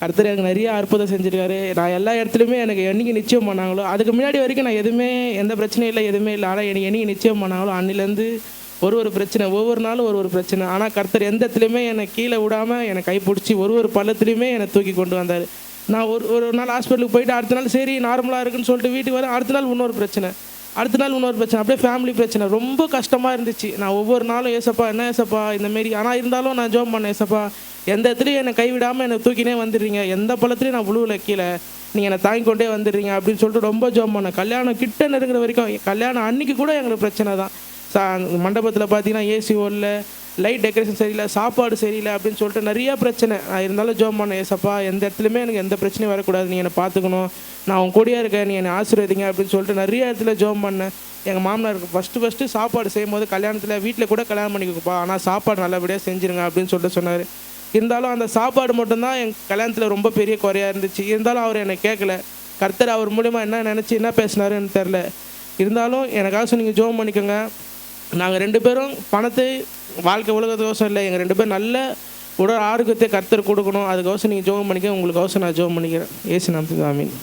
கர்த்தர் எனக்கு நிறைய அற்புதம் செஞ்சுருக்காரு. நான் எல்லா இடத்துலையுமே எனக்கு என்னைக்கு நிச்சயம் பண்ணாங்களோ, அதுக்கு முன்னாடி வரைக்கும் நான் எதுவுமே எந்த பிரச்சனையும் இல்லை, எதுவுமே இல்லை. ஆனால் எனக்கு என்னைக்கு நிச்சயம் பண்ணாங்களோ அன்னிலேருந்து ஒரு பிரச்சனை, ஒவ்வொரு நாளும் ஒரு பிரச்சனை. ஆனால் கர்த்தர் எந்த இடத்துலையுமே என்னை கீழே விடாமல் என்னை கைப்பிடிச்சி ஒரு பள்ளத்துலையுமே என்னை தூக்கி கொண்டு வந்தார். நான் ஒரு நாள் ஹாஸ்பிட்டலுக்கு போயிட்டு அடுத்த நாள் சரி நார்மலாக இருக்குன்னு சொல்லிட்டு வீட்டுக்கு வரேன். அடுத்த நாள் இன்னொரு பிரச்சனை, அடுத்த நாள் இன்னொரு பிரச்சனை, அப்படியே ஃபேமிலி பிரச்சனை. ரொம்ப கஷ்டமாக இருந்துச்சு. நான் ஒவ்வொரு நாளும் ஏசப்பா என்ன ஏசப்பா இந்தமாரி. ஆனால் இருந்தாலும் நான் ஜோம் பண்ணேன், ஏசப்பா எந்த இடத்துலையும் என்னை கைவிடாமல் என்னை தூக்கினே வந்துடுறீங்க, எந்த பள்ளத்துலையும் நான் விழுவல கீழே, நீங்கள் என்னை தாங்கி கொண்டே வந்துடுறீங்க அப்படின்னு சொல்லிட்டு ரொம்ப ஜோம் பண்ணேன். கல்யாணம் கிட்ட நெருங்குற வரைக்கும், கல்யாணம் அன்றைக்கி கூட எங்களுக்கு பிரச்சனை தான். மண்டபத்தில் பார்த்தீங்கன்னா ஏசி ஓடல, லைட் டெக்கரேஷன் சரியில்லை, சாப்பாடு சரியில்லை அப்படின்னு சொல்லிட்டு நிறையா பிரச்சனை. நான் இருந்தாலும் ஜோம் பண்ணேன், ஏசப்பா எந்த இடத்துலையுமே எனக்கு எந்த பிரச்சனையும் வரக்கூடாது, நீ என்னை பார்த்துக்கணும், நான் உன் கூடயே இருக்கேன், நீ என்னை ஆசீர்வதிங்க அப்படின்னு சொல்லிட்டு நிறைய இடத்துல ஜோம் பண்ணேன். எங்கள் மாமனாருக்கு ஃபஸ்ட்டு சாப்பாடு செய்யும் போது கல்யாணத்தில் வீட்டில் கூட கல்யாணம் பண்ணிக்கப்பா, ஆனால் சாப்பாடு நல்லபடியாக செஞ்சுருங்க அப்படின்னு சொல்லிட்டு சொன்னார். இருந்தாலும் அந்த சாப்பாடு மட்டும்தான் என் கல்யாணத்தில் ரொம்ப பெரிய குறையாக இருந்துச்சு. இருந்தாலும் அவர் என்னை கேட்கல. கர்த்தர் அவர் மூலிமா என்ன நினச்சி என்ன பேசினாருன்னு தெரில. இருந்தாலும் எனக்காக நீங்கள் ஜோம் பண்ணிக்கோங்க. நாங்கள் 2 பேரும் பணத்தை வாழ்க்கை உலகத்துக்கோசம் இல்லை, எங்கள் 2 பேரும் நல்ல உடல் ஆரோக்கியத்தை கர்த்தர் கொடுக்கணும். அதுக்கோசம் நீங்கள் ஜோம் பண்ணிக்க, உங்களுக்கோசம் நான் ஜோம் பண்ணிக்கிறேன். ஏசு நாமத்துக்கு ஆமீன்.